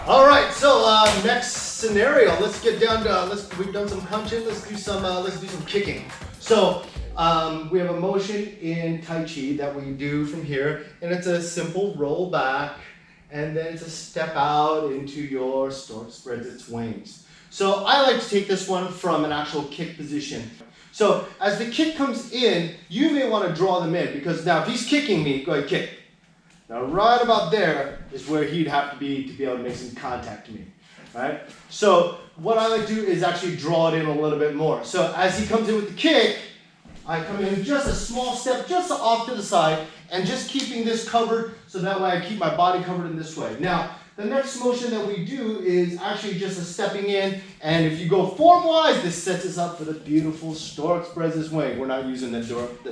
All right, so next scenario. Let's get down to we've done some punching. Let's do some kicking. So we have a motion in Tai Chi that we do from here, and it's a simple roll back, and then it's a step out into your stork spreads its wings. So I like to take this one from an actual kick position. So as the kick comes in, you may want to draw them in, because now if he's kicking me, go ahead, kick. Now right about there is where he'd have to be able to make some contact to me, right? So what I like to do is actually draw it in a little bit more. So as he comes in with the kick, I come in just a small step, just off to the side, and just keeping this covered, so that way I keep my body covered in this way. Now, the next motion that we do is actually just a stepping in, and if you go form-wise, this sets us up for the beautiful stork spreads his wing. We're not using the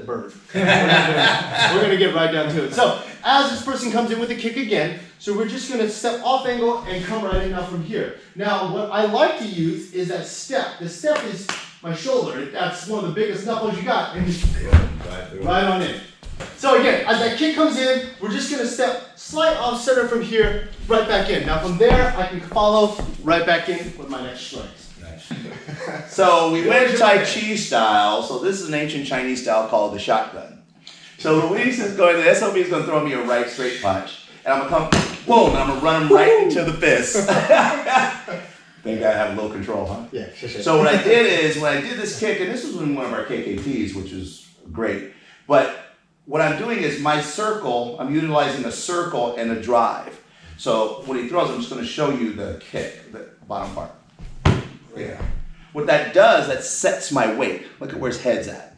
bird. We're gonna get right down to it. So, as this person comes in with a kick again, so we're just gonna step off angle and come right in now from here. Now, what I like to use is that step. The step is my shoulder. That's one of the biggest knuckles you got, and just right on in. So again, as that kick comes in, we're just gonna step slight off center from here, right back in. Now from there, I can follow right back in with my next strikes. Nice. So we went Tai Chi style, so this is an ancient Chinese style called the shotgun. So Luis is going, the SOB is gonna throw me a right straight punch, and I'm gonna come, boom, and I'm gonna run him right into the fist. Think I have a little control, huh? Yeah, sure. So what I did is, when I did this kick, and this was in one of our KKTs, which is great, but what I'm doing is my circle, I'm utilizing a circle and a drive. So when he throws, I'm just gonna show you the kick, the bottom part. Yeah. What that does, that sets my weight. Look at where his head's at.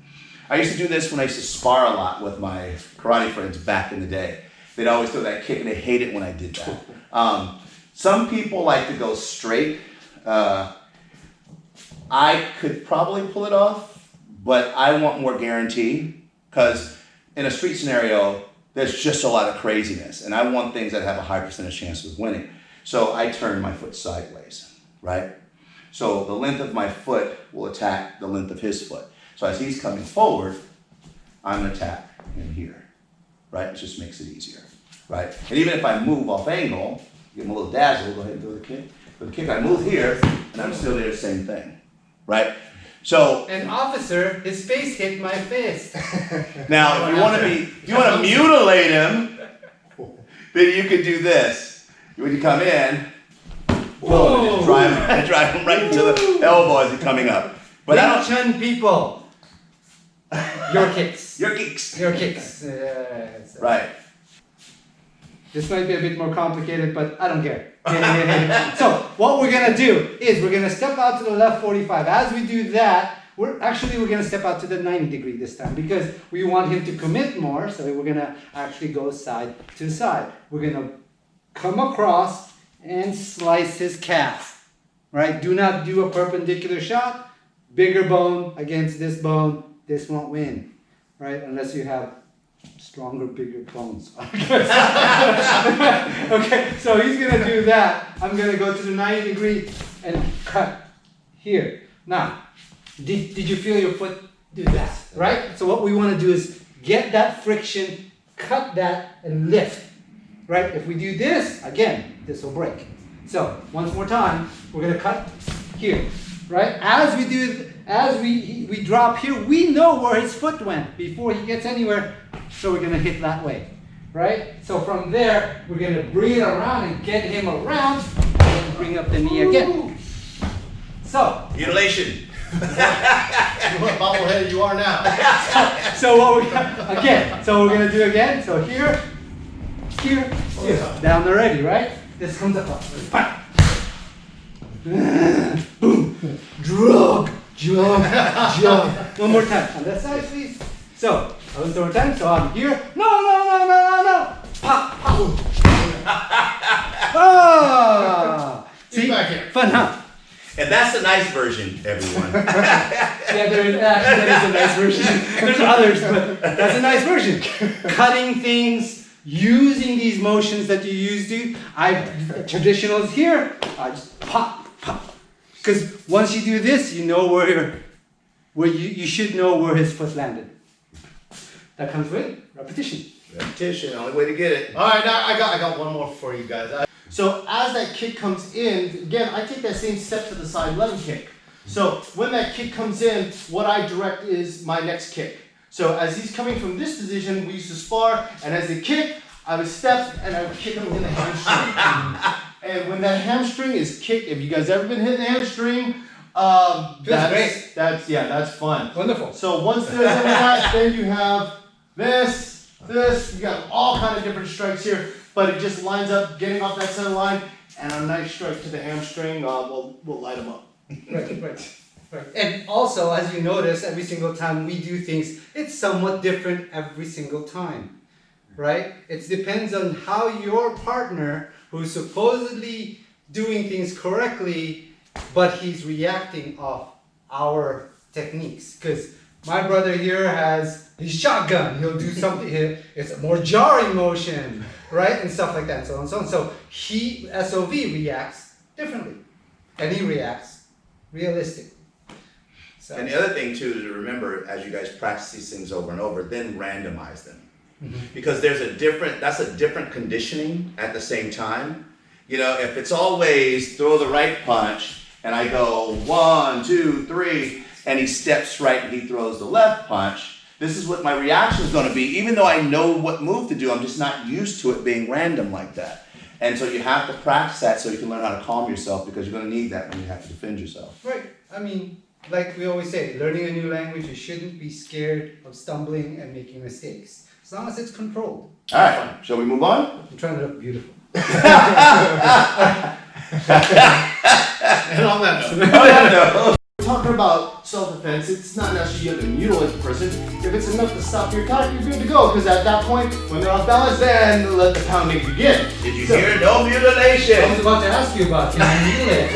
I used to do this when I used to spar a lot with my karate friends back in the day. They'd always throw that kick and they hate it when I did that. Some people like to go straight. I could probably pull it off, but I want more guarantee, because in a street scenario, there's just a lot of craziness, and I want things that have a high percentage chance of winning. So I turn my foot sideways, right? So the length of my foot will attack the length of his foot. So as he's coming forward, I'm gonna attack him here, right? It just makes it easier, right? And even if I move off angle, give him a little dazzle, go ahead and throw the kick. With the kick, I move here, and I'm still there, same thing, right? So an officer, his face hit my fist. now, if you want to mutilate him, then you could do this. When you come in, boom, and just drive him right into the elbow as he's coming up. But I don't shun people. Your kicks. Your kicks. Your kicks. Right. This might be a bit more complicated, but I don't care. So what we're gonna do is we're gonna step out to the left 45. As we do that, we're gonna step out to the 90 degree this time, because we want him to commit more. So we're gonna actually go side to side. We're gonna come across and slice his calf. Right? Do not do a perpendicular shot. Bigger bone against this bone. This won't win, right? Unless you have stronger, bigger bones. Okay, so he's gonna do that. I'm gonna go to the 90 degree and cut here. Now, did you feel your foot do that? Right? So what we want to do is get that friction, cut that, and lift. Right? If we do this, again, this will break. So once more time, we're gonna cut here. Right? As we drop here, we know where his foot went before he gets anywhere. So we're gonna hit that way, right? So from there, we're gonna bring it around and get him around and bring up the knee again. So. Mutilation. What bobblehead you are now. So what we're gonna do again. So here, down already, right? This comes up. Bam. Boom. Drug. One more time. On that side, please. So. One more time, so I'm here. No. Pop. Ah! See? Back here. Fun, huh? And that's the nice version, everyone. Yeah, that is a nice version. There's others, but that's a nice version. Cutting things, using these motions that you used to. Traditional is here. I just pop. Because once you do this, you know where you should know where his foot landed. That comes with repetition. Repetition, only way to get it. All right, now I got one more for you guys. So as that kick comes in, again, I take that same step to the side 11 kick. So when that kick comes in, what I direct is my next kick. So as he's coming from this position, we used to spar, and as they kick, I would step and I would kick him in the hamstring. And when that hamstring is kicked, if you guys ever been hit in the hamstring, that's fun. Wonderful. So once there's that, then you have this, you got all kind of different strikes here, but it just lines up getting off that center line, and a nice strike to the hamstring will light them up. Right. And also, as you notice, every single time we do things, it's somewhat different every single time, right? It depends on how your partner, who's supposedly doing things correctly, but he's reacting off our techniques. Because my brother here has his shotgun. He'll do something. It's a more jarring motion, right? And stuff like that, and so on and so on. So he, SOV, reacts differently. And he reacts realistically. So. And the other thing too to remember as you guys practice these things over and over, then randomize them. Because that's a different conditioning at the same time. You know, if it's always throw the right punch and I go 1, 2, 3, and he steps right and he throws the left punch, this is what my reaction is going to be. Even though I know what move to do, I'm just not used to it being random like that. And so you have to practice that so you can learn how to calm yourself, because you're going to need that when you have to defend yourself. Right. I mean, like we always say, learning a new language, you shouldn't be scared of stumbling and making mistakes. As long as it's controlled. All right. Shall we move on? I'm trying to look beautiful. And on that note, we're talking about self-defense. It's not necessarily you have to mutilate the person. If it's enough to stop your attack, you're good to go. Because at that point, when they're off balance, then let the pounding begin. Did you hear? No mutilation. I was about to ask you about can I mutilate?